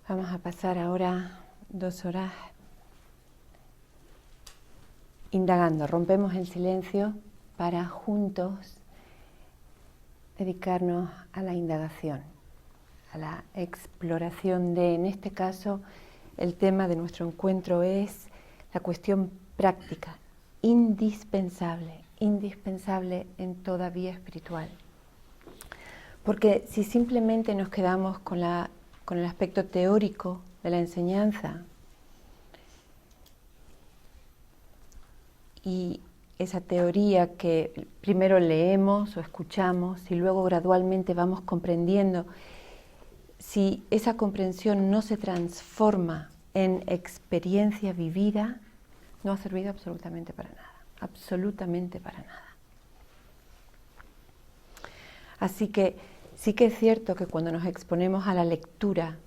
Vamos a pasar ahora 2 horas indagando. Rompemos el silencio para juntos dedicarnos a la indagación, a la exploración de, en este caso, el tema de nuestro encuentro es la cuestión práctica, indispensable en toda vía espiritual. Porque si simplemente nos quedamos con el aspecto teórico de la enseñanza y esa teoría que primero leemos o escuchamos y luego gradualmente vamos comprendiendo, si esa comprensión no se transforma en experiencia vivida, no ha servido absolutamente para nada, absolutamente para nada. Así que sí que es cierto que cuando nos exponemos a la lectura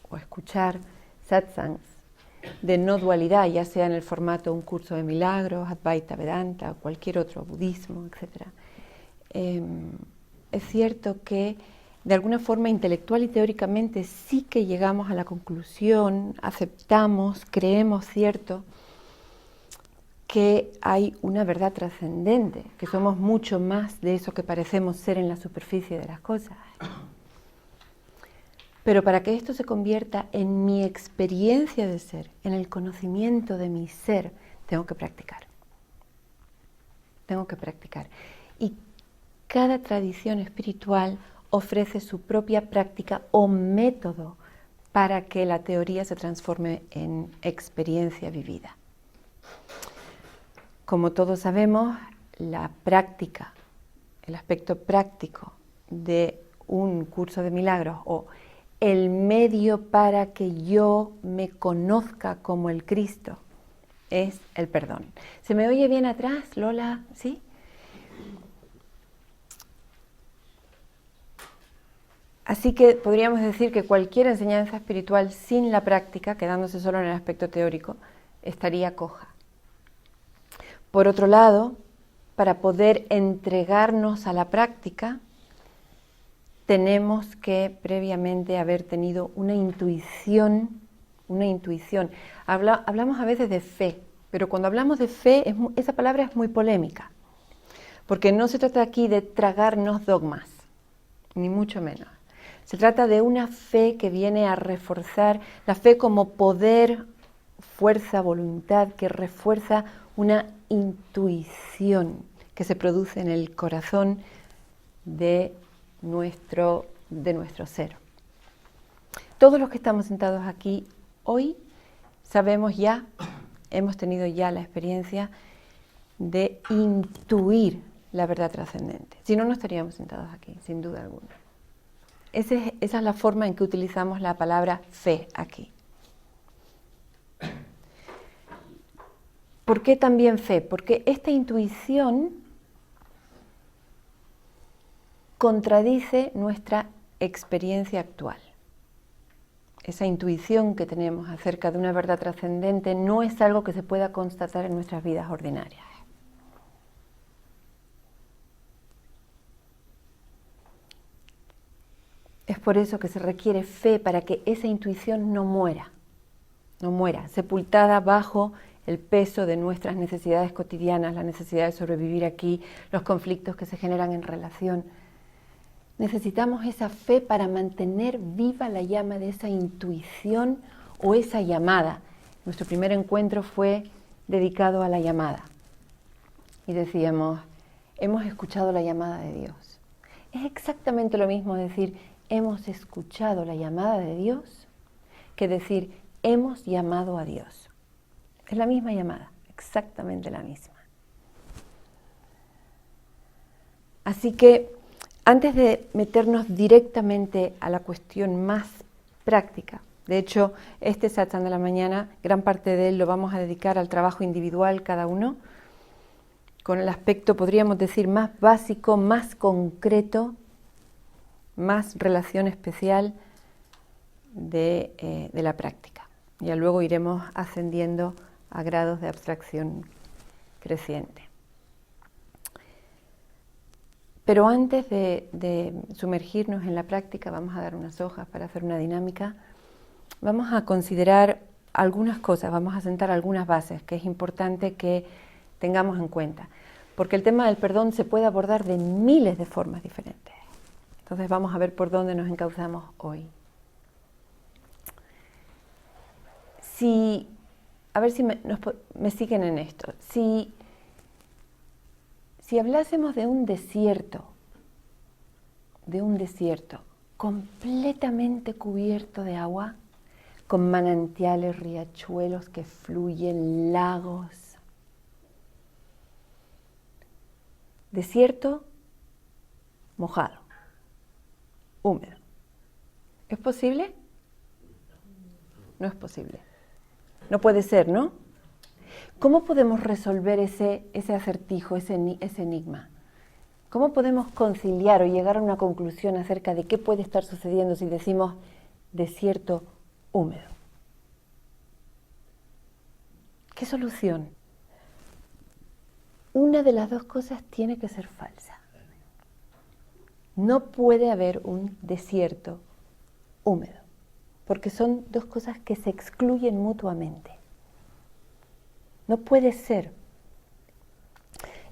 o a escuchar satsangs de no dualidad, ya sea en el formato un curso de milagros, Advaita Vedanta o cualquier otro, budismo, etc., es cierto que de alguna forma intelectual y teóricamente sí que llegamos a la conclusión, aceptamos, creemos cierto, que hay una verdad trascendente, que somos mucho más de eso que parecemos ser en la superficie de las cosas. Pero para que esto se convierta en mi experiencia de ser, en el conocimiento de mi ser, tengo que practicar. Tengo que practicar. Y cada tradición espiritual ofrece su propia práctica o método para que la teoría se transforme en experiencia vivida. Como todos sabemos, la práctica, el aspecto práctico de un curso de milagros o el medio para que yo me conozca como el Cristo es el perdón. ¿Se me oye bien atrás, Lola? ¿Sí? Así que podríamos decir que cualquier enseñanza espiritual sin la práctica, quedándose solo en el aspecto teórico, estaría coja. Por otro lado, para poder entregarnos a la práctica, tenemos que previamente haber tenido una intuición. Hablamos a veces de fe, pero cuando hablamos de fe, esa palabra es muy polémica, porque no se trata aquí de tragarnos dogmas, ni mucho menos. Se trata de una fe que viene a reforzar, la fe como poder, fuerza, voluntad, que refuerza una intuición que se produce en el corazón de nuestro ser. Todos los que estamos sentados aquí hoy sabemos ya, hemos tenido ya la experiencia de intuir la verdad trascendente. Si no, no estaríamos sentados aquí, sin duda alguna. Esa es la forma en que utilizamos la palabra fe aquí. ¿Por qué también fe? Porque esta intuición contradice nuestra experiencia actual. Esa intuición que tenemos acerca de una verdad trascendente no es algo que se pueda constatar en nuestras vidas ordinarias. Es por eso que se requiere fe para que esa intuición no muera, sepultada bajo el peso de nuestras necesidades cotidianas, la necesidad de sobrevivir aquí, los conflictos que se generan en relación. Necesitamos esa fe para mantener viva la llama de esa intuición o esa llamada. Nuestro primer encuentro fue dedicado a la llamada. Y decíamos, hemos escuchado la llamada de Dios. Es exactamente lo mismo decir, hemos escuchado la llamada de Dios, que decir, hemos llamado a Dios. Es la misma llamada, exactamente la misma. Así que, antes de meternos directamente a la cuestión más práctica, de hecho, este satsang de la mañana, gran parte de él lo vamos a dedicar al trabajo individual cada uno, con el aspecto, podríamos decir, más básico, más concreto, más relación especial de la práctica. Ya luego iremos ascendiendo a grados de abstracción creciente. Pero antes de sumergirnos en la práctica, vamos a dar unas hojas para hacer una dinámica. Vamos a considerar algunas cosas, vamos a sentar algunas bases que es importante que tengamos en cuenta. Porque el tema del perdón se puede abordar de miles de formas diferentes. Entonces vamos a ver por dónde nos encauzamos hoy. A ver si me siguen en esto. Si hablásemos de un desierto completamente cubierto de agua, con manantiales, riachuelos que fluyen, lagos. Desierto mojado, húmedo. ¿Es posible? No es posible. No puede ser, ¿no? ¿Cómo podemos resolver ese acertijo, ese enigma? ¿Cómo podemos conciliar o llegar a una conclusión acerca de qué puede estar sucediendo si decimos desierto húmedo? ¿Qué solución? Una de las dos cosas tiene que ser falsa. No puede haber un desierto húmedo, porque son dos cosas que se excluyen mutuamente. No puede ser.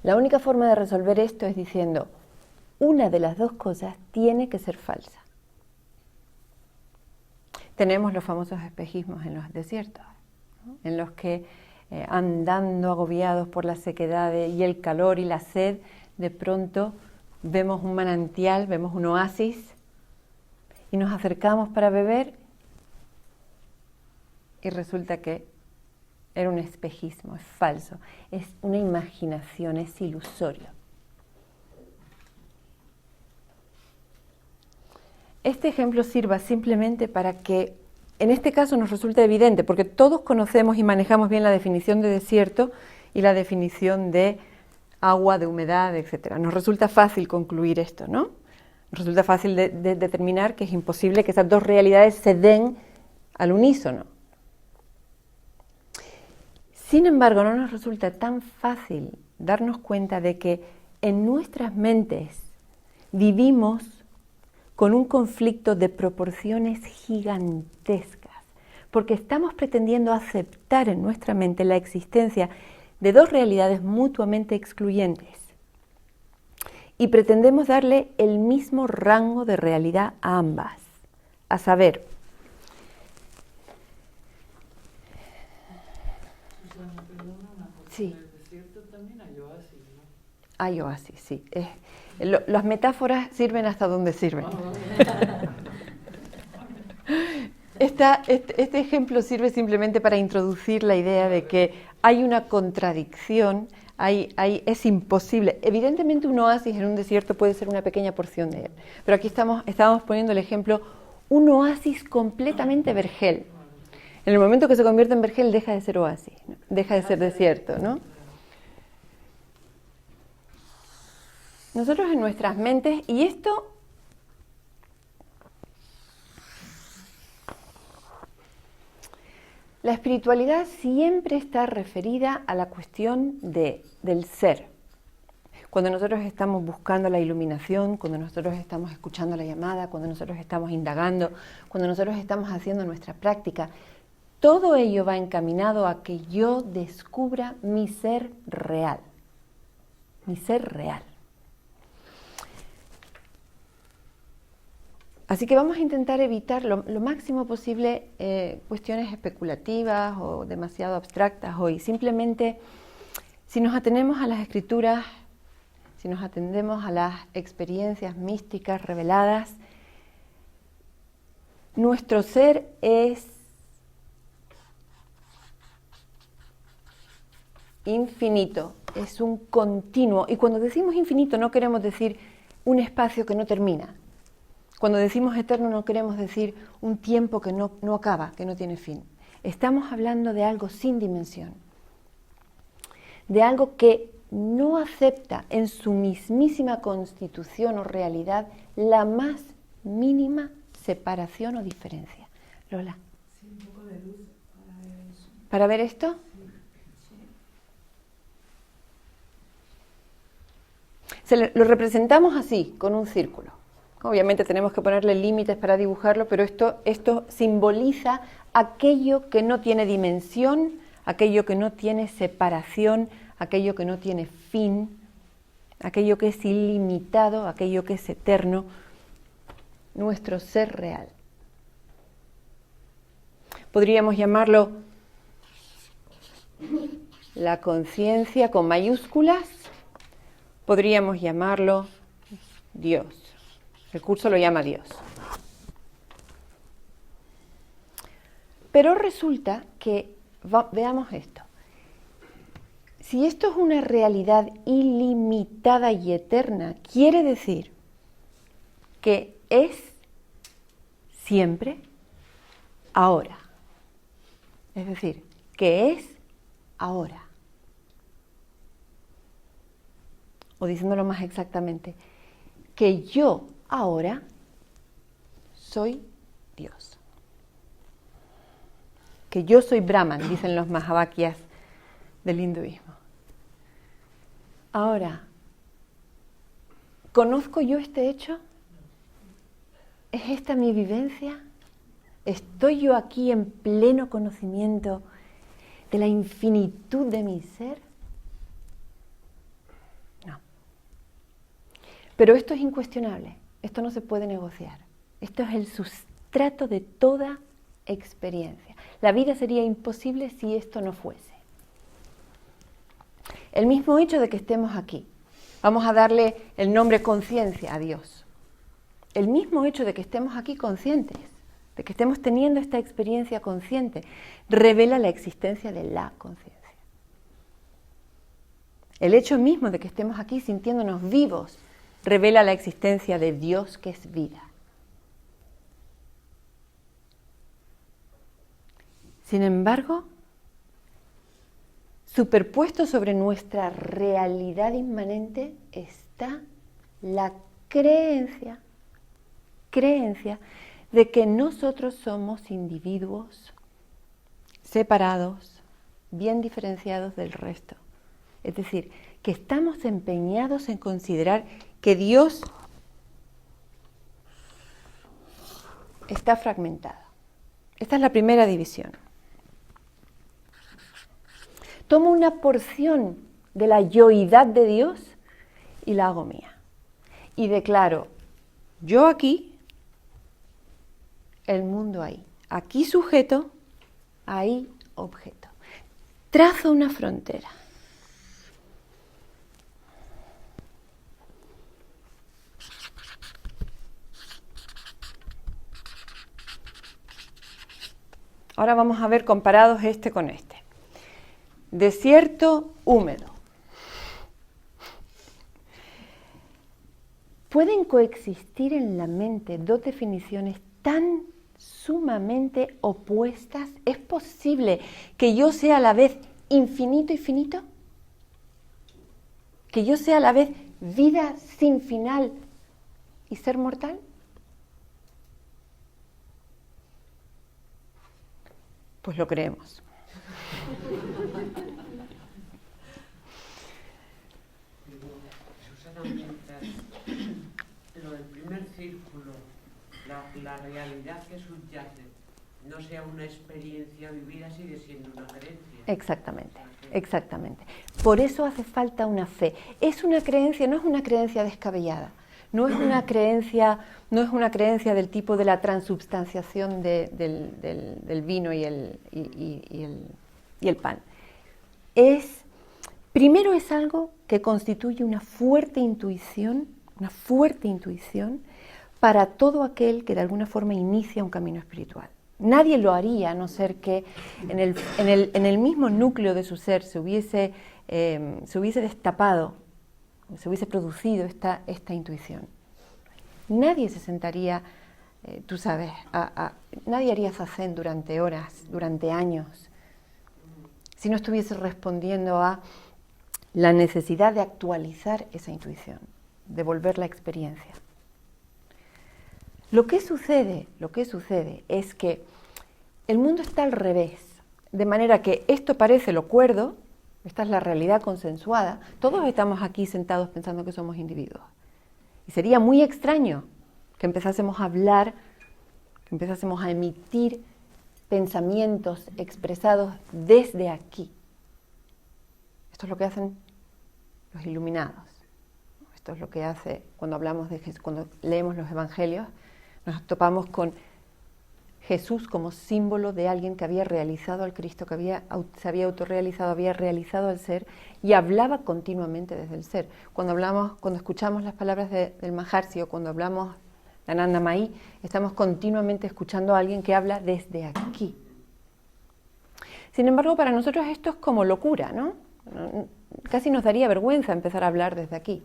La única forma de resolver esto es diciendo, una de las dos cosas tiene que ser falsa. Tenemos los famosos espejismos en los desiertos, ¿no? En los que andando agobiados por la sequedad y el calor y la sed, de pronto vemos un manantial, vemos un oasis y nos acercamos para beber y resulta que era un espejismo, es falso, es una imaginación, es ilusorio. Este ejemplo sirva simplemente para que, en este caso nos resulte evidente, porque todos conocemos y manejamos bien la definición de desierto y la definición de agua, de humedad, etc. Nos resulta fácil concluir esto, ¿no? Nos resulta fácil de determinar que es imposible que esas dos realidades se den al unísono. Sin embargo, no nos resulta tan fácil darnos cuenta de que en nuestras mentes vivimos con un conflicto de proporciones gigantescas, porque estamos pretendiendo aceptar en nuestra mente la existencia de dos realidades mutuamente excluyentes y pretendemos darle el mismo rango de realidad a ambas, a saber, sí. En el desierto también hay oasis, ¿no? Hay oasis, sí. Las metáforas sirven hasta donde sirven. Este ejemplo sirve simplemente para introducir la idea de que hay una contradicción, es imposible. Evidentemente un oasis en un desierto puede ser una pequeña porción de él, pero aquí estamos poniendo el ejemplo, un oasis completamente vergel. En el momento que se convierte en vergel deja de ser oasis, ¿no? Deja de ser desierto, ¿no? Nosotros en nuestras mentes, y esto la espiritualidad siempre está referida a la cuestión del ser. Cuando nosotros estamos buscando la iluminación, cuando nosotros estamos escuchando la llamada, cuando nosotros estamos indagando, cuando nosotros estamos haciendo nuestra práctica, todo ello va encaminado a que yo descubra mi ser real. Mi ser real. Así que vamos a intentar evitar lo máximo posible cuestiones especulativas o demasiado abstractas hoy. Simplemente, si nos atenemos a las escrituras, si nos atendemos a las experiencias místicas reveladas, nuestro ser es infinito, es un continuo. Y cuando decimos infinito no queremos decir un espacio que no termina. Cuando decimos eterno no queremos decir un tiempo que no acaba, que no tiene fin. Estamos hablando de algo sin dimensión, de algo que no acepta en su mismísima constitución o realidad la más mínima separación o diferencia. Lola. Sí, un poco de luz para ver eso. ¿Para ver esto? Lo representamos así, con un círculo. Obviamente tenemos que ponerle límites para dibujarlo, pero esto simboliza aquello que no tiene dimensión, aquello que no tiene separación, aquello que no tiene fin, aquello que es ilimitado, aquello que es eterno, nuestro ser real. Podríamos llamarlo la conciencia con mayúsculas, podríamos llamarlo Dios. El curso lo llama Dios. Pero resulta que, veamos esto, si esto es una realidad ilimitada y eterna, quiere decir que es siempre ahora. Es decir, que es ahora. O diciéndolo más exactamente, que yo ahora soy Dios. Que yo soy Brahman, dicen los Mahavakyas del hinduismo. Ahora, ¿conozco yo este hecho? ¿Es esta mi vivencia? ¿Estoy yo aquí en pleno conocimiento de la infinitud de mi ser? No. Pero esto es incuestionable, esto no se puede negociar. Esto es el sustrato de toda experiencia. La vida sería imposible si esto no fuese. El mismo hecho de que estemos aquí, vamos a darle el nombre conciencia a Dios. El mismo hecho de que estemos aquí conscientes, de que estemos teniendo esta experiencia consciente, revela la existencia de la conciencia. El hecho mismo de que estemos aquí sintiéndonos vivos, revela la existencia de Dios, que es vida. Sin embargo, superpuesto sobre nuestra realidad inmanente está la creencia de que nosotros somos individuos separados, bien diferenciados del resto. Es decir, que estamos empeñados en considerar que Dios está fragmentado. Esta es la primera división. Tomo una porción de la yoidad de Dios y la hago mía. Y declaro, yo aquí, el mundo ahí. Aquí sujeto, ahí objeto. Trazo una frontera. Ahora vamos a ver comparados este con este. Desierto húmedo. ¿Pueden coexistir en la mente dos definiciones tan sumamente opuestas? ¿Es posible que yo sea a la vez infinito y finito? ¿Que yo sea a la vez vida sin final y ser mortal? Pues lo creemos. Susana, mientras lo del primer círculo, la realidad que subyace, no sea una experiencia vivida, sigue siendo una creencia. Exactamente, exactamente. Por eso hace falta una fe. Es una creencia, no es una creencia descabellada. No es una creencia del tipo de la transubstanciación del vino y el pan. Primero es algo que constituye una fuerte intuición para todo aquel que de alguna forma inicia un camino espiritual. Nadie lo haría a no ser que en el mismo núcleo de su ser se hubiese destapado, se hubiese producido esta intuición. Nadie se sentaría, tú sabes, nadie haría zazen durante horas, durante años, si no estuviese respondiendo a la necesidad de actualizar esa intuición, de volver la experiencia. Lo que sucede es que el mundo está al revés, de manera que esto parece lo cuerdo, Esta es la realidad consensuada. Todos estamos aquí sentados pensando que somos individuos. Y sería muy extraño que empezásemos a hablar, que empezásemos a emitir pensamientos expresados desde aquí. Esto es lo que hacen los iluminados. Esto es lo que hace cuando hablamos de Jesús, cuando leemos los evangelios, nos topamos con Jesús como símbolo de alguien que había realizado al Cristo, que se había autorrealizado, había realizado al ser y hablaba continuamente desde el ser. Cuando escuchamos las palabras del Maharshi o cuando hablamos de Ananda Mayi, estamos continuamente escuchando a alguien que habla desde aquí. Sin embargo, para nosotros esto es como locura, ¿no? Casi nos daría vergüenza empezar a hablar desde aquí.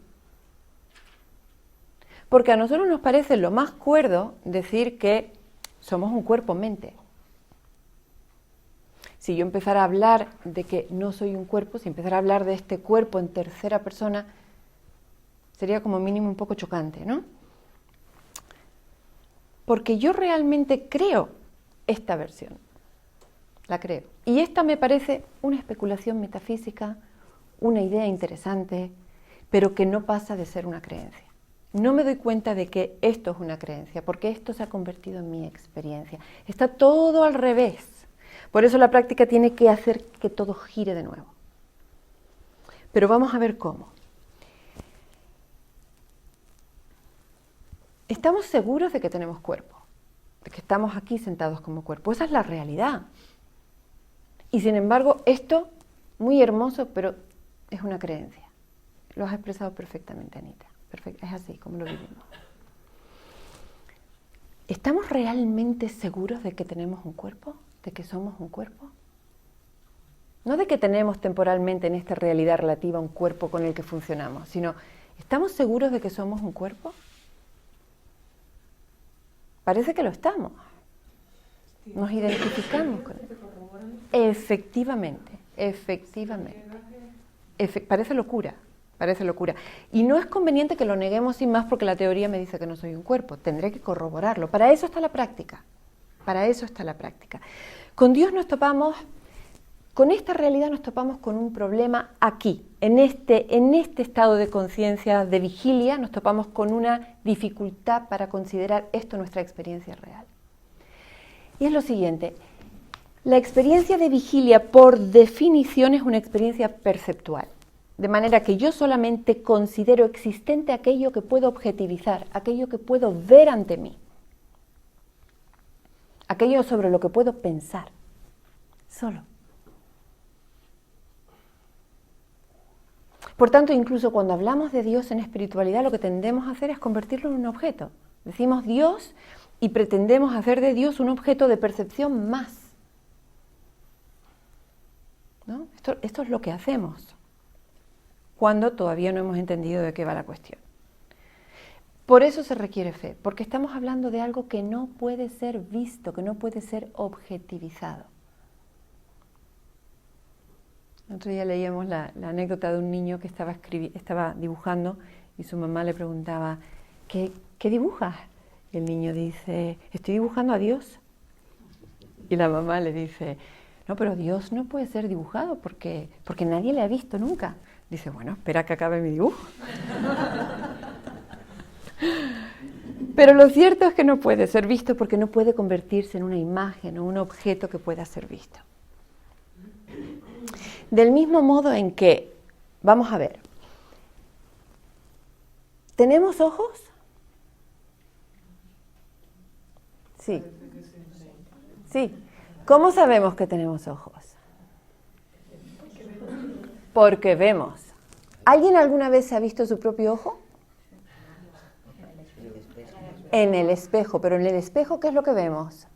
Porque a nosotros nos parece lo más cuerdo decir que somos un cuerpo-mente. Si yo empezara a hablar de que no soy un cuerpo, si empezara a hablar de este cuerpo en tercera persona, sería como mínimo un poco chocante, ¿no? Porque yo realmente creo esta versión. La creo. Y esta me parece una especulación metafísica, una idea interesante, pero que no pasa de ser una creencia. No me doy cuenta de que esto es una creencia, porque esto se ha convertido en mi experiencia. Está todo al revés. Por eso la práctica tiene que hacer que todo gire de nuevo. Pero vamos a ver cómo. ¿Estamos seguros de que tenemos cuerpo? De que estamos aquí sentados como cuerpo. Esa es la realidad. Y sin embargo, esto, muy hermoso, pero es una creencia. Lo has expresado perfectamente, Anita. Perfecto. Es así como lo vivimos. ¿Estamos realmente seguros de que tenemos un cuerpo? ¿De que somos un cuerpo? No de que tenemos temporalmente en esta realidad relativa un cuerpo con el que funcionamos, sino, ¿estamos seguros de que somos un cuerpo? Parece que lo estamos. Nos identificamos con él. Efectivamente. Parece locura. Y no es conveniente que lo neguemos sin más porque la teoría me dice que no soy un cuerpo. Tendré que corroborarlo. Para eso está la práctica. Con Dios nos topamos, con esta realidad nos topamos con un problema aquí. En este estado de conciencia, de vigilia, nos topamos con una dificultad para considerar esto nuestra experiencia real. Y es lo siguiente. La experiencia de vigilia, por definición, es una experiencia perceptual. De manera que yo solamente considero existente aquello que puedo objetivizar, aquello que puedo ver ante mí, aquello sobre lo que puedo pensar, solo. Por tanto, incluso cuando hablamos de Dios en espiritualidad, lo que tendemos a hacer es convertirlo en un objeto. Decimos Dios y pretendemos hacer de Dios un objeto de percepción más. ¿No? Esto es lo que hacemos cuando todavía no hemos entendido de qué va la cuestión. Por eso se requiere fe, porque estamos hablando de algo que no puede ser visto, que no puede ser objetivizado. El otro día leíamos la anécdota de un niño que estaba dibujando y su mamá le preguntaba, ¿qué dibujas? Y el niño dice, estoy dibujando a Dios. Y la mamá le dice, no, pero Dios no puede ser dibujado porque nadie le ha visto nunca. Dice, bueno, espera que acabe mi dibujo. Pero lo cierto es que no puede ser visto porque no puede convertirse en una imagen o un objeto que pueda ser visto. Del mismo modo en que, vamos a ver, ¿tenemos ojos? Sí. Sí. ¿Cómo sabemos que tenemos ojos? Porque vemos. ¿Alguien alguna vez se ha visto su propio ojo? En el espejo. Pero en el espejo, ¿qué es lo que vemos?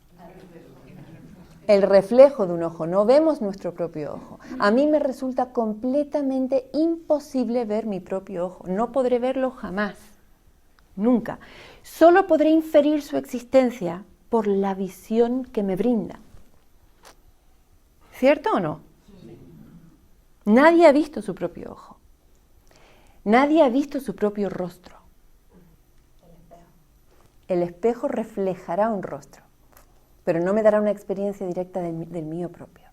El reflejo de un ojo. No vemos nuestro propio ojo. A mí me resulta completamente imposible ver mi propio ojo. No podré verlo jamás. Nunca. Solo podré inferir su existencia por la visión que me brinda. ¿Cierto o no? Nadie ha visto su propio ojo. Nadie ha visto su propio rostro. El espejo reflejará un rostro, pero no me dará una experiencia directa del mío propio.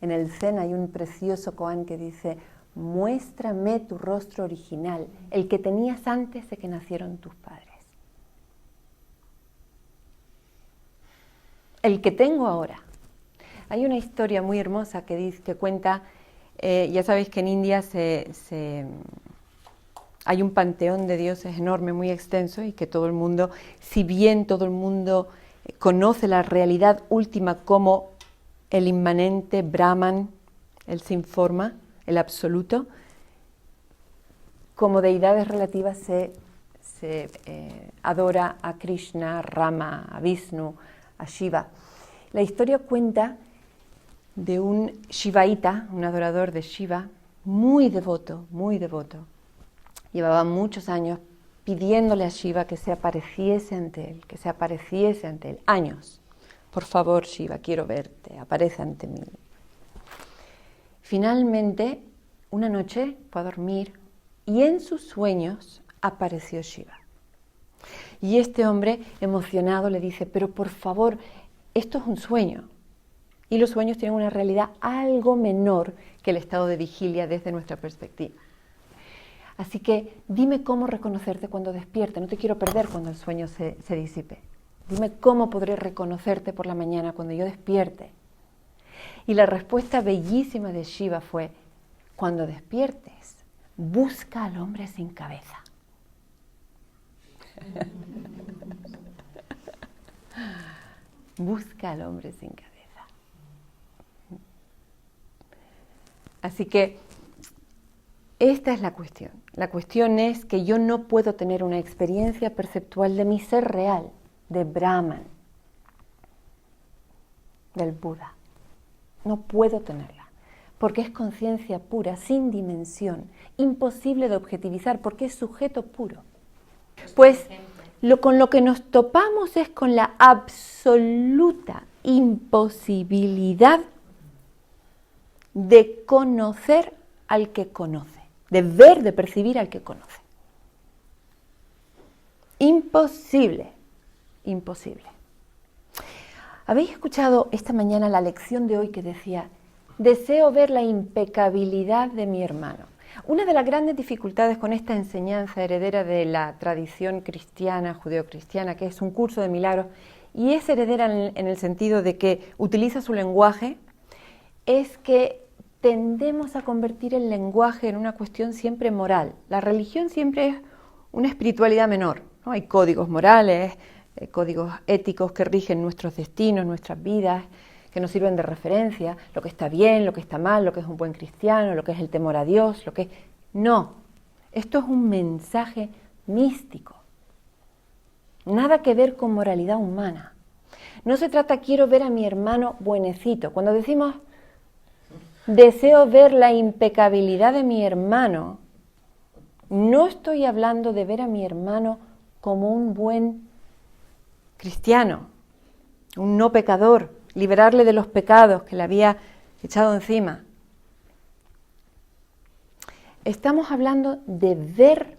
En el Zen hay un precioso koan que dice: muéstrame tu rostro original, el que tenías antes de que nacieron tus padres. El que tengo ahora. Hay una historia muy hermosa que cuenta, ya sabéis que en India hay un panteón de dioses enorme, muy extenso, y que todo el mundo, si bien todo el mundo conoce la realidad última como el inmanente Brahman, el sin forma, el absoluto, como deidades relativas se adora a Krishna, a Rama, a Vishnu, a Shiva. La historia cuenta de un Shivaíta, un adorador de Shiva, muy devoto, muy devoto. Llevaba muchos años pidiéndole a Shiva que se apareciese ante él, que se apareciese ante él. Años. Por favor, Shiva, quiero verte, aparece ante mí. Finalmente, una noche fue a dormir y en sus sueños apareció Shiva. Y este hombre, emocionado, le dice: pero por favor, esto es un sueño. Y los sueños tienen una realidad algo menor que el estado de vigilia desde nuestra perspectiva. Así que dime cómo reconocerte cuando despierte. No te quiero perder cuando el sueño se disipe. Dime cómo podré reconocerte por la mañana cuando yo despierte. Y la respuesta bellísima de Shiva fue: cuando despiertes, busca al hombre sin cabeza. Busca al hombre sin cabeza. Así que esta es la cuestión. La cuestión es que yo no puedo tener una experiencia perceptual de mi ser real, de Brahman, del Buda. No puedo tenerla, porque es conciencia pura, sin dimensión, imposible de objetivizar, porque es sujeto puro. Pues con lo que nos topamos es con la absoluta imposibilidad de conocer al que conoce, de ver, de percibir al que conoce. Imposible, imposible. ¿Habéis escuchado esta mañana la lección de hoy que decía: deseo ver la impecabilidad de mi hermano? Una de las grandes dificultades con esta enseñanza heredera de la tradición cristiana, judeocristiana, que es un curso de milagros, y es heredera en el sentido de que utiliza su lenguaje, es que tendemos a convertir el lenguaje en una cuestión siempre moral. La religión siempre es una espiritualidad menor, ¿no? Hay códigos morales, códigos éticos que rigen nuestros destinos, nuestras vidas, que nos sirven de referencia, lo que está bien, lo que está mal, lo que es un buen cristiano, lo que es el temor a Dios, lo que... No, esto es un mensaje místico. Nada que ver con moralidad humana. No se trata, quiero ver a mi hermano buenecito. Cuando decimos, deseo ver la impecabilidad de mi hermano, no estoy hablando de ver a mi hermano como un buen cristiano, un no pecador, liberarle de los pecados que le había echado encima. Estamos hablando de ver,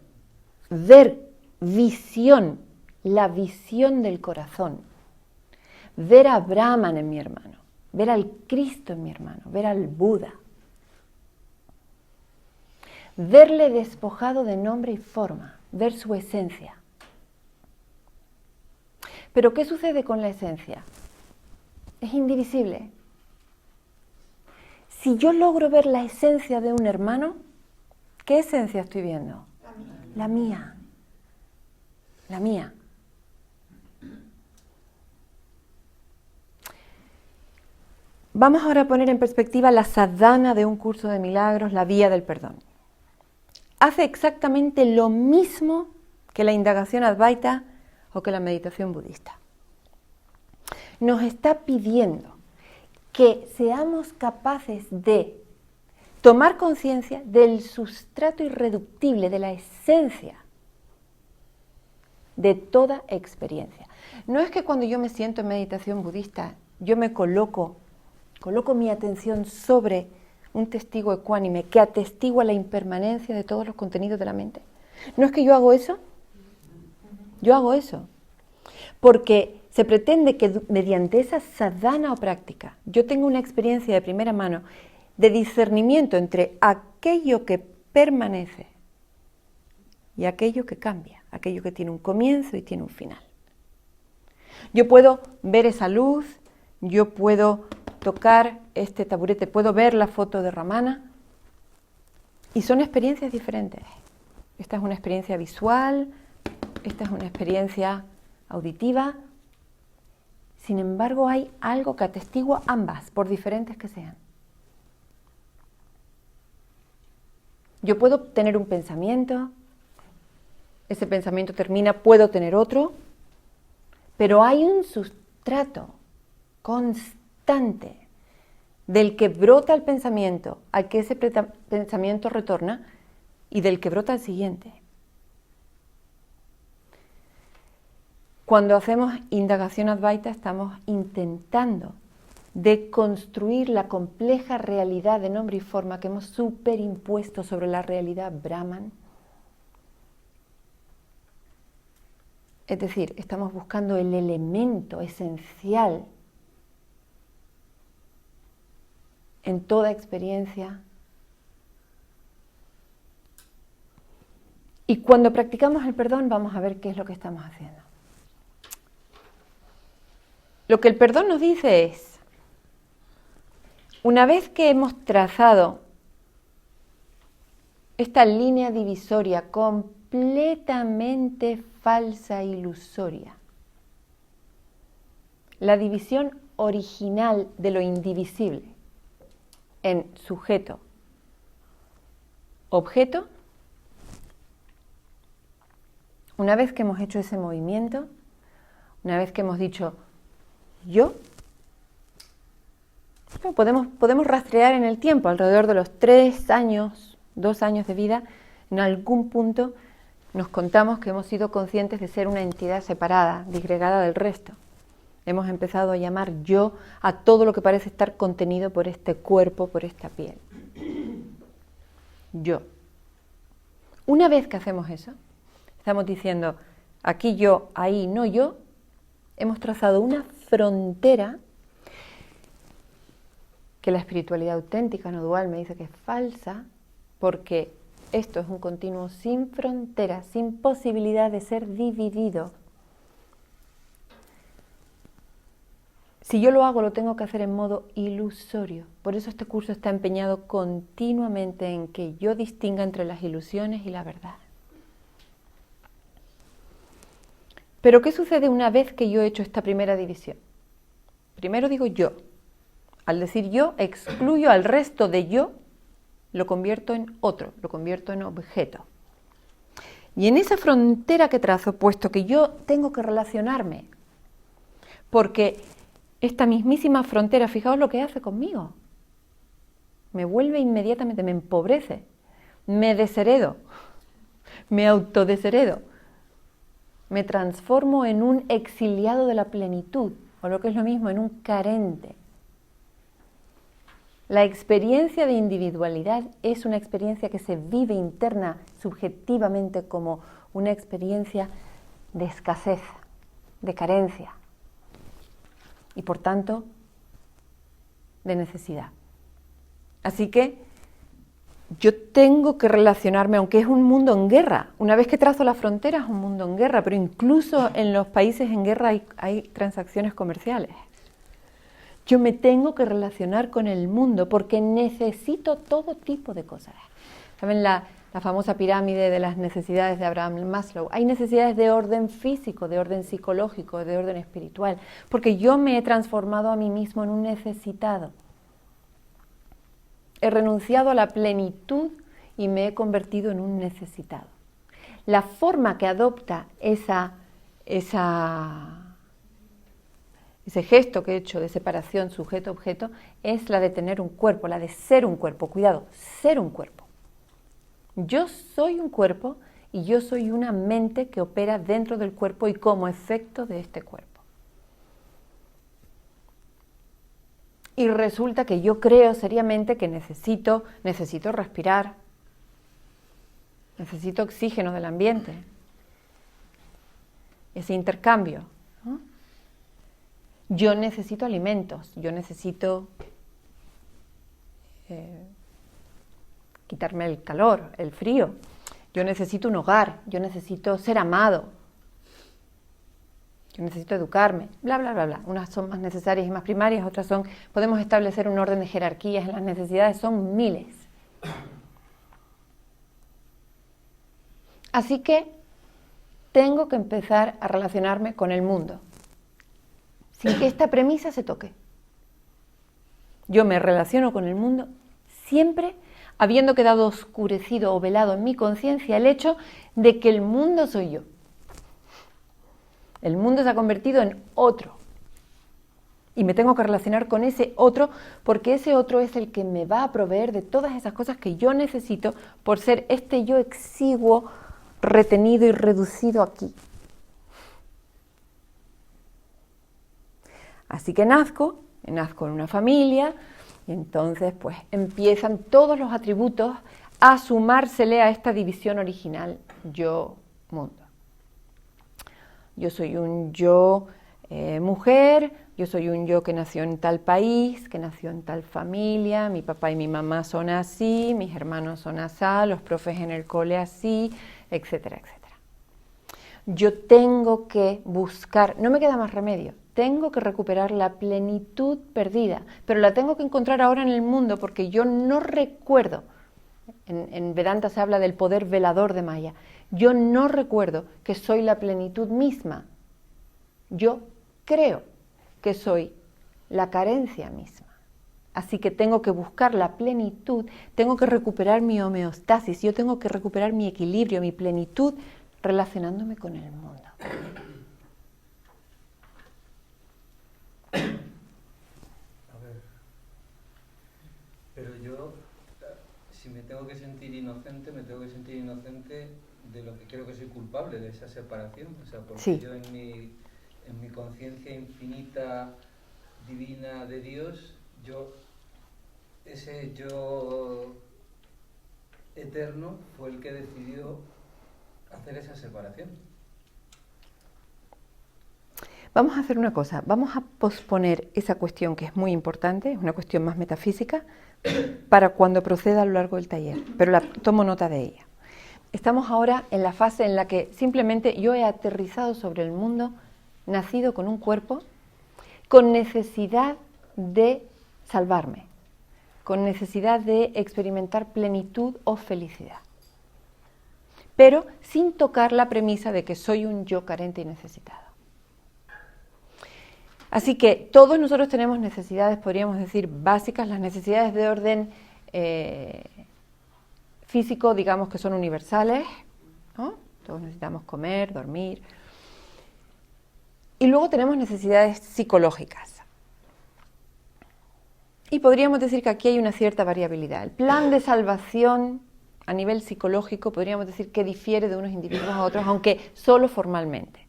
visión, la visión del corazón, ver a Brahman en mi hermano, ver al Cristo en mi hermano, ver al Buda, verle despojado de nombre y forma, ver su esencia. Pero ¿qué sucede con la esencia? Es indivisible. Si yo logro ver la esencia de un hermano, ¿qué esencia estoy viendo? La mía. La mía. Vamos ahora a poner en perspectiva la sadhana de un curso de milagros, la vía del perdón. Hace exactamente lo mismo que la indagación advaita o que la meditación budista. Nos está pidiendo que seamos capaces de tomar conciencia del sustrato irreductible, de la esencia de toda experiencia. No es que cuando yo me siento en meditación budista, yo me coloco mi atención sobre un testigo ecuánime que atestigua la impermanencia de todos los contenidos de la mente. No es que yo hago eso. Yo hago eso. Porque Se pretende que mediante esa sadhana o práctica yo tenga una experiencia de primera mano de discernimiento entre aquello que permanece y aquello que cambia, aquello que tiene un comienzo y tiene un final. Yo puedo ver esa luz, yo puedo tocar este taburete, puedo ver la foto de Ramana, y son experiencias diferentes. Esta es una experiencia visual, esta es una experiencia auditiva. Sin embargo, hay algo que atestigua ambas, por diferentes que sean. Yo puedo tener un pensamiento, ese pensamiento termina, puedo tener otro, pero hay un sustrato constante del que brota el pensamiento, al que ese pensamiento retorna y del que brota el siguiente. Cuando hacemos indagación advaita estamos intentando deconstruir la compleja realidad de nombre y forma que hemos superimpuesto sobre la realidad Brahman. Es decir, estamos buscando el elemento esencial en toda experiencia. Y cuando practicamos el perdón vamos a ver qué es lo que estamos haciendo. Lo que el perdón nos dice es, una vez que hemos trazado esta línea divisoria completamente falsa e ilusoria, la división original de lo indivisible en sujeto, objeto, una vez que hemos hecho ese movimiento, una vez que hemos dicho yo, podemos rastrear en el tiempo, alrededor de los 3 años, 2 años de vida, en algún punto nos contamos que hemos sido conscientes de ser una entidad separada, disgregada del resto. Hemos empezado a llamar yo a todo lo que parece estar contenido por este cuerpo, por esta piel. Yo. Una vez que hacemos eso, estamos diciendo aquí yo, ahí no yo, hemos trazado una frontera que la espiritualidad auténtica, no dual, me dice que es falsa, porque esto es un continuo sin fronteras, sin posibilidad de ser dividido. Si yo lo hago, lo tengo que hacer en modo ilusorio. Por eso este curso está empeñado continuamente en que yo distinga entre las ilusiones y la verdad. Pero ¿qué sucede una vez que yo he hecho esta primera división? Primero digo yo. Al decir yo, excluyo al resto de yo, lo convierto en otro, lo convierto en objeto. Y en esa frontera que trazo, puesto que yo tengo que relacionarme, porque esta mismísima frontera, fijaos lo que hace conmigo, me vuelve inmediatamente, me empobrece, me desheredo, me autodesheredo, me transformo en un exiliado de la plenitud, o lo que es lo mismo, en un carente. La experiencia de individualidad es una experiencia que se vive interna, subjetivamente, como una experiencia de escasez, de carencia y, por tanto, de necesidad. Así que yo tengo que relacionarme, aunque es un mundo en guerra. Una vez que trazo la frontera es un mundo en guerra, pero incluso en los países en guerra hay transacciones comerciales. Yo me tengo que relacionar con el mundo porque necesito todo tipo de cosas. ¿Saben la famosa pirámide de las necesidades de Abraham Maslow? Hay necesidades de orden físico, de orden psicológico, de orden espiritual, porque yo me he transformado a mí mismo en un necesitado. He renunciado a la plenitud y me he convertido en un necesitado. La forma que adopta ese gesto que he hecho de separación sujeto-objeto es la de tener un cuerpo, la de ser un cuerpo. Cuidado, ser un cuerpo. Yo soy un cuerpo y yo soy una mente que opera dentro del cuerpo y como efecto de este cuerpo. Y resulta que yo creo seriamente que necesito respirar, necesito oxígeno del ambiente, ese intercambio, ¿no? Yo necesito alimentos, yo necesito quitarme el calor, el frío, yo necesito un hogar, yo necesito ser amado, yo necesito educarme, bla, bla, bla, bla. Unas son más necesarias y más primarias, otras son, podemos establecer un orden de jerarquías en las necesidades, son miles. Así que tengo que empezar a relacionarme con el mundo, sin que esta premisa se toque. Yo me relaciono con el mundo siempre habiendo quedado oscurecido o velado en mi conciencia el hecho de que el mundo soy yo. El mundo se ha convertido en otro. Y me tengo que relacionar con ese otro porque ese otro es el que me va a proveer de todas esas cosas que yo necesito por ser este yo exiguo, retenido y reducido aquí. Así que nazco en una familia y entonces pues empiezan todos los atributos a sumársele a esta división original yo-mundo. Yo soy un yo mujer, yo soy un yo que nació en tal país, que nació en tal familia, mi papá y mi mamá son así, mis hermanos son así, los profes en el cole así, etcétera, etcétera. Yo tengo que buscar, no me queda más remedio, tengo que recuperar la plenitud perdida, pero la tengo que encontrar ahora en el mundo porque yo no recuerdo, en Vedanta se habla del poder velador de Maya, yo no recuerdo que soy la plenitud misma, yo creo que soy la carencia misma. Así que tengo que buscar la plenitud, tengo que recuperar mi homeostasis, yo tengo que recuperar mi equilibrio, mi plenitud, relacionándome con el mundo. A ver, pero yo, si me tengo que sentir inocente, me tengo que sentir inocente de lo que creo que soy culpable, de esa separación. O sea, porque sí. Yo en mi conciencia infinita, divina de Dios, ese yo eterno fue el que decidió hacer esa separación. Vamos a hacer una cosa, vamos a posponer esa cuestión que es muy importante, es una cuestión más metafísica, para cuando proceda a lo largo del taller, pero tomo nota de ella. Estamos ahora en la fase en la que simplemente yo he aterrizado sobre el mundo, nacido con un cuerpo, con necesidad de salvarme, con necesidad de experimentar plenitud o felicidad, pero sin tocar la premisa de que soy un yo carente y necesitado. Así que todos nosotros tenemos necesidades, podríamos decir, básicas, las necesidades de orden físico, digamos que son universales, ¿no? Todos necesitamos comer, dormir. Y luego tenemos necesidades psicológicas. Y podríamos decir que aquí hay una cierta variabilidad. El plan de salvación a nivel psicológico podríamos decir que difiere de unos individuos a otros, aunque solo formalmente.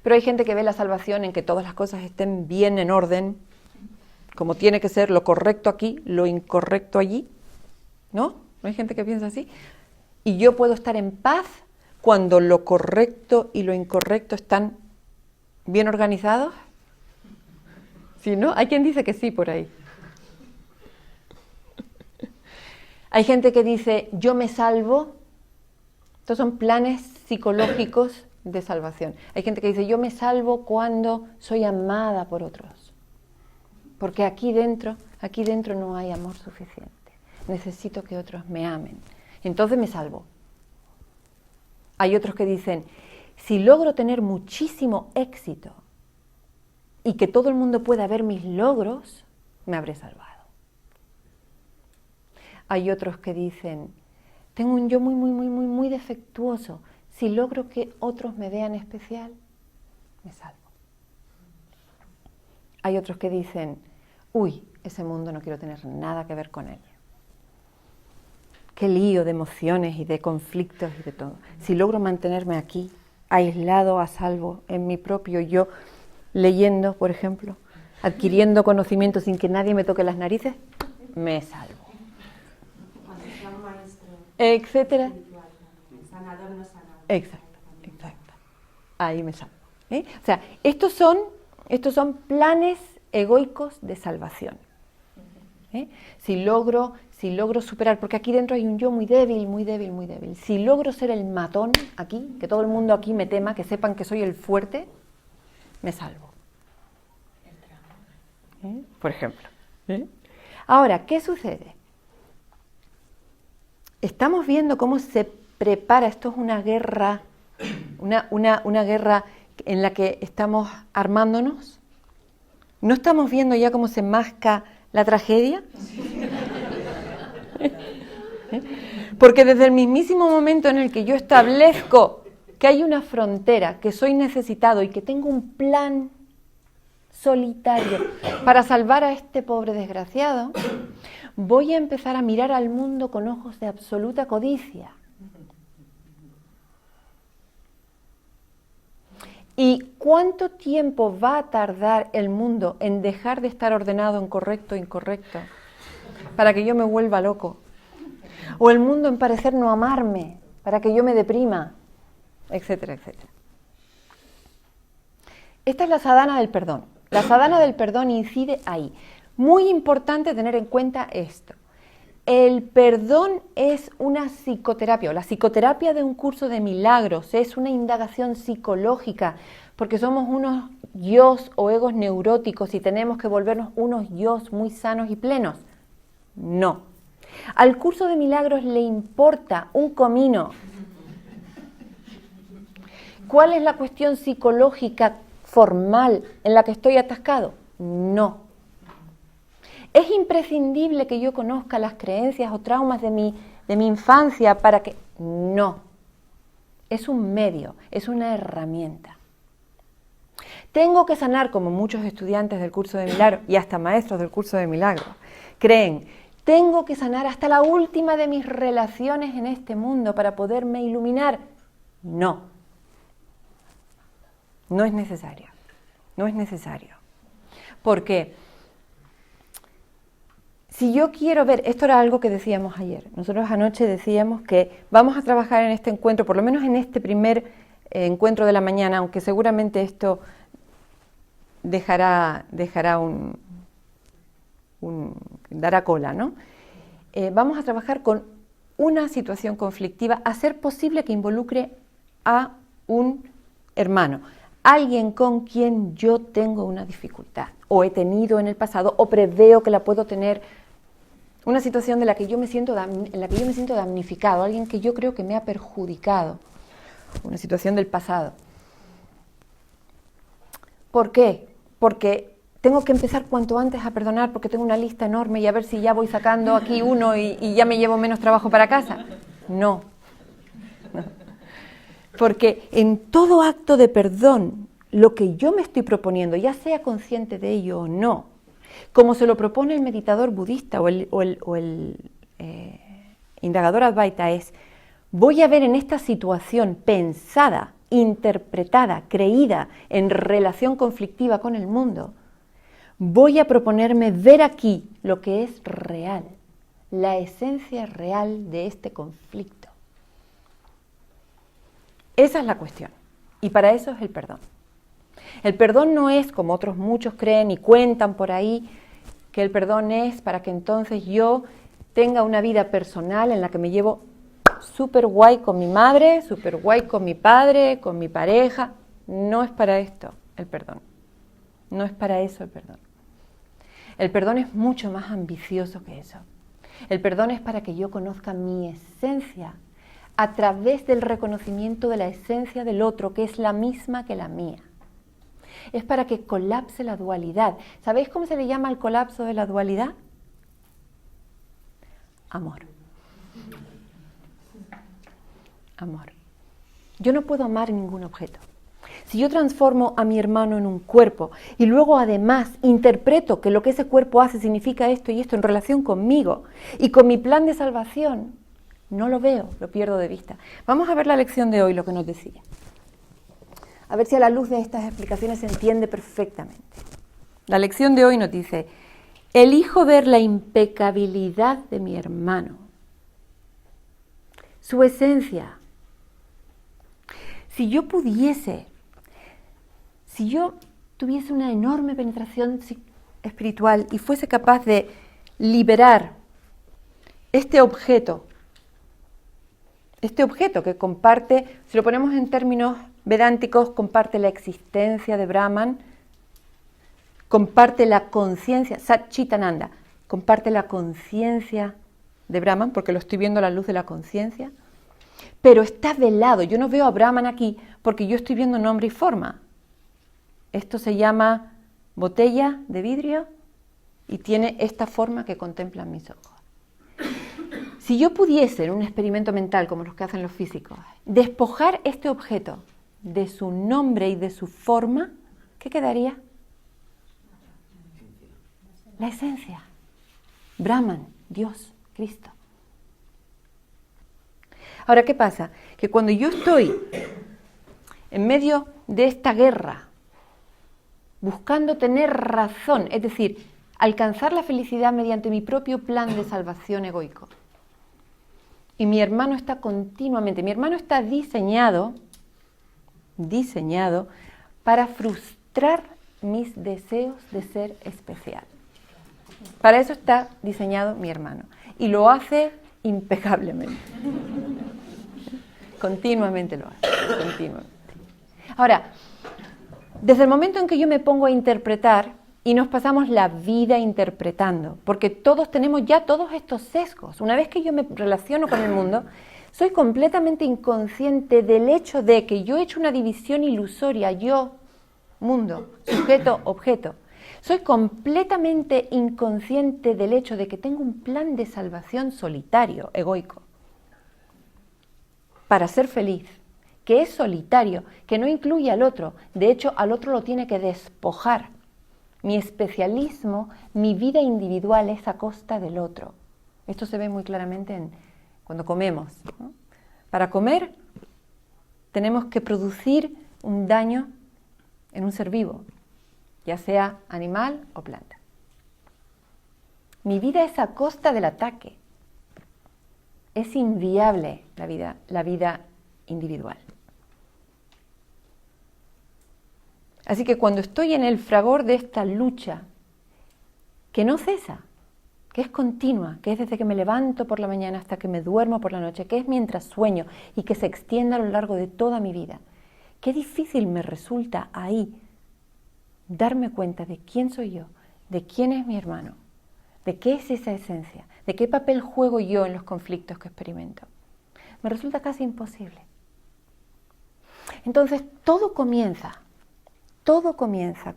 Pero hay gente que ve la salvación en que todas las cosas estén bien en orden, como tiene que ser, lo correcto aquí, lo incorrecto allí, ¿no? ¿No hay gente que piensa así? Y yo puedo estar en paz cuando lo correcto y lo incorrecto están bien organizados. ¿Sí, no? Hay quien dice que sí por ahí. Hay gente que dice, yo me salvo. Estos son planes psicológicos de salvación. Hay gente que dice, yo me salvo cuando soy amada por otros. Porque aquí dentro no hay amor suficiente. Necesito que otros me amen. Entonces me salvo. Hay otros que dicen, si logro tener muchísimo éxito y que todo el mundo pueda ver mis logros, me habré salvado. Hay otros que dicen, tengo un yo muy defectuoso. Si logro que otros me vean especial, me salvo. Hay otros que dicen, uy, ese mundo no quiero tener nada que ver con él. Qué lío de emociones y de conflictos y de todo. Si logro mantenerme aquí, aislado, a salvo, en mi propio yo, leyendo, por ejemplo, adquiriendo conocimiento sin que nadie me toque las narices, me salvo. Etcétera. Sanador, no sanador. Exacto. Ahí me salvo. O sea, estos son Estos son planes egoicos de salvación. Si logro superar, porque aquí dentro hay un yo muy débil, muy débil, muy débil. Si logro ser el matón aquí, que todo el mundo aquí me tema, que sepan que soy el fuerte, me salvo. Por ejemplo. Ahora, ¿qué sucede? Estamos viendo cómo se prepara, esto es una guerra, una guerra en la que estamos armándonos. ¿No estamos viendo ya cómo se masca la tragedia? Porque desde el mismísimo momento en el que yo establezco que hay una frontera, que soy necesitado y que tengo un plan solitario para salvar a este pobre desgraciado, voy a empezar a mirar al mundo con ojos de absoluta codicia. ¿Y cuánto tiempo va a tardar el mundo en dejar de estar ordenado en correcto e incorrecto para que yo me vuelva loco? O el mundo en parecer no amarme para que yo me deprima, etcétera, etcétera. Esta es la sadhana del perdón. La sadhana del perdón incide ahí. Muy importante tener en cuenta esto. El perdón es una psicoterapia, o la psicoterapia de un curso de milagros, es una indagación psicológica, porque somos unos yos o egos neuróticos y tenemos que volvernos unos yos muy sanos y plenos. No. Al curso de milagros le importa un comino. ¿Cuál es la cuestión psicológica formal en la que estoy atascado? No. ¿Es imprescindible que yo conozca las creencias o traumas de mi infancia para que...? No. Es un medio, es una herramienta. Tengo que sanar, como muchos estudiantes del curso de milagros y hasta maestros del curso de milagros creen, tengo que sanar hasta la última de mis relaciones en este mundo para poderme iluminar. No. No es necesario. No es necesario. ¿Por qué? Si yo quiero ver, esto era algo que decíamos ayer, nosotros anoche decíamos que vamos a trabajar en este encuentro, por lo menos en este primer encuentro de la mañana, aunque seguramente esto dará cola, ¿no? Vamos a trabajar con una situación conflictiva, a ser posible que involucre a un hermano, alguien con quien yo tengo una dificultad, o he tenido en el pasado, o preveo que la puedo tener. Una situación en la que yo me siento damnificado, alguien que yo creo que me ha perjudicado, una situación del pasado. ¿Por qué? Porque tengo que empezar cuanto antes a perdonar, porque tengo una lista enorme y a ver si ya voy sacando aquí uno y ya me llevo menos trabajo para casa. No. Porque en todo acto de perdón, lo que yo me estoy proponiendo, ya sea consciente de ello o no, como se lo propone el meditador budista o el indagador Advaita, es: voy a ver en esta situación pensada, interpretada, creída en relación conflictiva con el mundo, voy a proponerme ver aquí lo que es real, la esencia real de este conflicto. Esa es la cuestión, y para eso es el perdón. El perdón no es, como otros muchos creen y cuentan por ahí, que el perdón es para que entonces yo tenga una vida personal en la que me llevo súper guay con mi madre, súper guay con mi padre, con mi pareja. No es para esto el perdón. No es para eso el perdón. El perdón es mucho más ambicioso que eso. El perdón es para que yo conozca mi esencia a través del reconocimiento de la esencia del otro, que es la misma que la mía. Es para que colapse la dualidad. ¿Sabéis cómo se le llama al colapso de la dualidad? Amor. Amor. Yo no puedo amar ningún objeto. Si yo transformo a mi hermano en un cuerpo y luego además interpreto que lo que ese cuerpo hace significa esto y esto en relación conmigo y con mi plan de salvación, no lo veo, lo pierdo de vista. Vamos a ver la lección de hoy, lo que nos decía. A ver si a la luz de estas explicaciones se entiende perfectamente. La lección de hoy nos dice: elijo ver la impecabilidad de mi hermano, su esencia. Si yo pudiese, si yo tuviese una enorme penetración espiritual y fuese capaz de liberar este objeto que comparte, si lo ponemos en términos vedánticos, comparte la existencia de Brahman, comparte la conciencia, Satchitananda, comparte la conciencia de Brahman, porque lo estoy viendo a la luz de la conciencia, pero está velado. Yo no veo a Brahman aquí porque yo estoy viendo nombre y forma. Esto se llama botella de vidrio y tiene esta forma que contemplan mis ojos. Si yo pudiese, en un experimento mental como los que hacen los físicos, despojar este objeto de su nombre y de su forma, ¿qué quedaría? La esencia. Brahman, Dios, Cristo. Ahora, ¿qué pasa? Que cuando yo estoy en medio de esta guerra, buscando tener razón, es decir, alcanzar la felicidad mediante mi propio plan de salvación egoico, y mi hermano está continuamente, mi hermano está diseñado para frustrar mis deseos de ser especial. Para eso está diseñado mi hermano. Y lo hace impecablemente. Continuamente lo hace, continuamente. Ahora, desde el momento en que yo me pongo a interpretar, y nos pasamos la vida interpretando, porque todos tenemos ya todos estos sesgos. Una vez que yo me relaciono con el mundo, soy completamente inconsciente del hecho de que yo he hecho una división ilusoria, yo, mundo, sujeto, objeto. Soy completamente inconsciente del hecho de que tengo un plan de salvación solitario, egoico, para ser feliz, que es solitario, que no incluye al otro. De hecho, al otro lo tiene que despojar. Mi especialismo, mi vida individual es a costa del otro. Esto se ve muy claramente cuando comemos, ¿no? Para comer tenemos que producir un daño en un ser vivo, ya sea animal o planta. Mi vida es a costa del ataque. Es inviable la vida individual. Así que cuando estoy en el fragor de esta lucha, que no cesa, que es continua, que es desde que me levanto por la mañana hasta que me duermo por la noche, que es mientras sueño y que se extiende a lo largo de toda mi vida, qué difícil me resulta ahí darme cuenta de quién soy yo, de quién es mi hermano, de qué es esa esencia, de qué papel juego yo en los conflictos que experimento. Me resulta casi imposible. Entonces todo comienza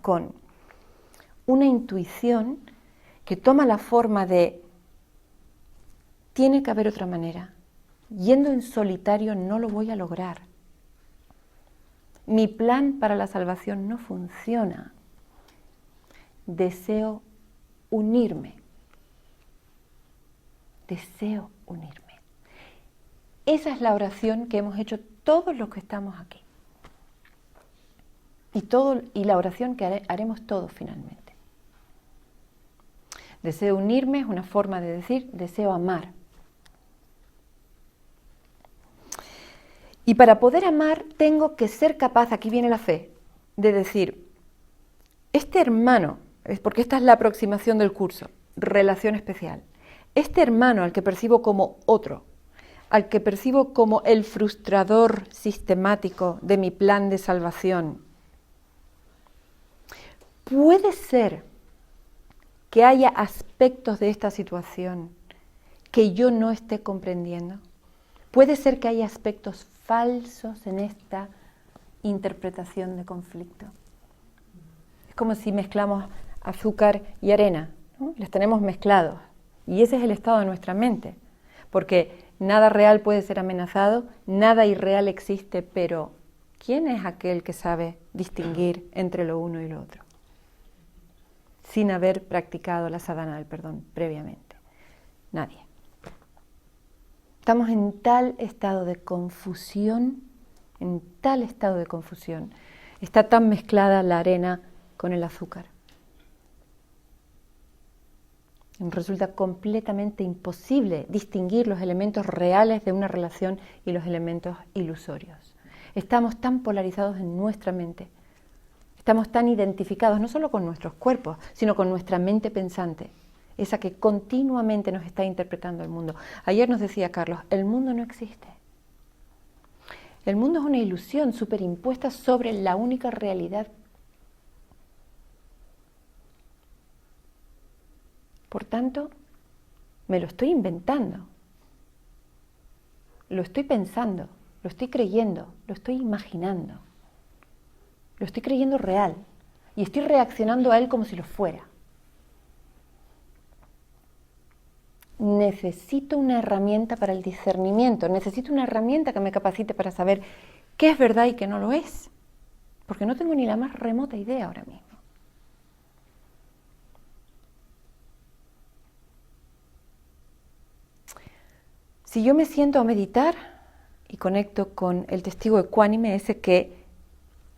con una intuición que toma la forma de tiene que haber otra manera. Yendo en solitario no lo voy a lograr. Mi plan para la salvación no funciona. Deseo unirme. Deseo unirme. Esa es la oración que hemos hecho todos los que estamos aquí. Y la oración que haremos todos finalmente. Deseo unirme es una forma de decir deseo amar. Y para poder amar tengo que ser capaz, aquí viene la fe, de decir, este hermano, porque esta es la aproximación del curso, relación especial, este hermano al que percibo como otro, al que percibo como el frustrador sistemático de mi plan de salvación, puede ser que haya aspectos de esta situación que yo no esté comprendiendo. Puede ser que haya aspectos falsos en esta interpretación de conflicto. Es como si mezclamos azúcar y arena, ¿no? Las tenemos mezclados. Y ese es el estado de nuestra mente. Porque nada real puede ser amenazado, nada irreal existe, pero ¿quién es aquel que sabe distinguir entre lo uno y lo otro? Sin haber practicado la sadhana del perdón previamente. Nadie. Estamos en tal estado de confusión, está tan mezclada la arena con el azúcar. Resulta completamente imposible distinguir los elementos reales de una relación y los elementos ilusorios. Estamos tan polarizados en nuestra mente. Estamos tan identificados no solo con nuestros cuerpos, sino con nuestra mente pensante, esa que continuamente nos está interpretando el mundo. Ayer nos decía Carlos, el mundo no existe. El mundo es una ilusión superimpuesta sobre la única realidad. Por tanto, me lo estoy inventando, lo estoy pensando, lo estoy creyendo, lo estoy imaginando, lo estoy creyendo real y estoy reaccionando a él como si lo fuera. Necesito una herramienta para el discernimiento, necesito una herramienta que me capacite para saber qué es verdad y qué no lo es, porque no tengo ni la más remota idea ahora mismo. Si yo me siento a meditar y conecto con el testigo ecuánime, ese que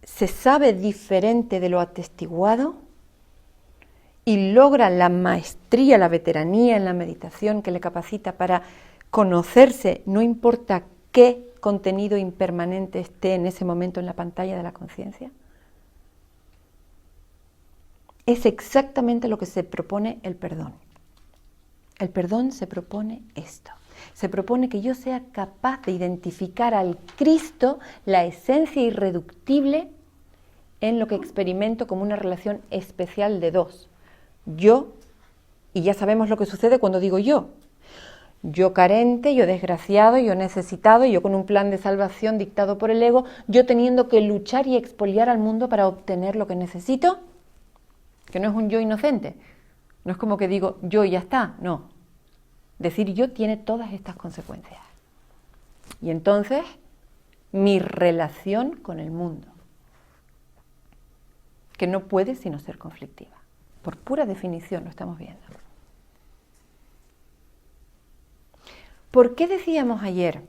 se sabe diferente de lo atestiguado y logra la maestría, la veteranía en la meditación que le capacita para conocerse, no importa qué contenido impermanente esté en ese momento en la pantalla de la conciencia, es exactamente lo que se propone el perdón. El perdón se propone esto. Se propone que yo sea capaz de identificar al Cristo, la esencia irreductible, en lo que experimento como una relación especial de dos. Yo, y ya sabemos lo que sucede cuando digo yo. Yo carente, yo desgraciado, yo necesitado, yo con un plan de salvación dictado por el ego, yo teniendo que luchar y expoliar al mundo para obtener lo que necesito, que no es un yo inocente. No es como que digo yo y ya está, no. Decir yo tiene todas estas consecuencias. Y entonces, mi relación con el mundo, que no puede sino ser conflictiva. Por pura definición lo estamos viendo. ¿Por qué decíamos ayer?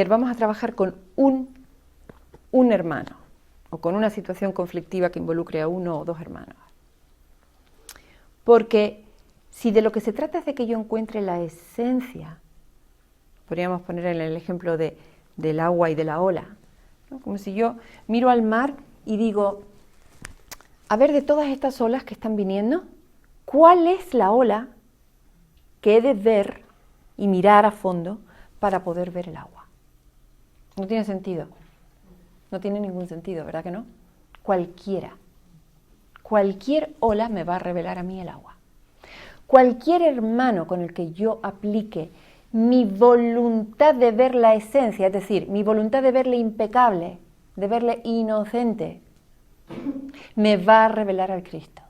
Vamos a trabajar con un hermano, o con una situación conflictiva que involucre a uno o dos hermanos? Porque si de lo que se trata es de que yo encuentre la esencia, podríamos poner en el ejemplo del agua y de la ola, ¿no? Como si yo miro al mar y digo, a ver, de todas estas olas que están viniendo, ¿cuál es la ola que he de ver y mirar a fondo para poder ver el agua? No tiene sentido. No tiene ningún sentido, ¿verdad que no? Cualquier ola me va a revelar a mí el agua. Cualquier hermano con el que yo aplique mi voluntad de ver la esencia, es decir, mi voluntad de verle impecable, de verle inocente, me va a revelar al Cristo.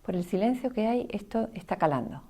Por el silencio que hay, esto está calando.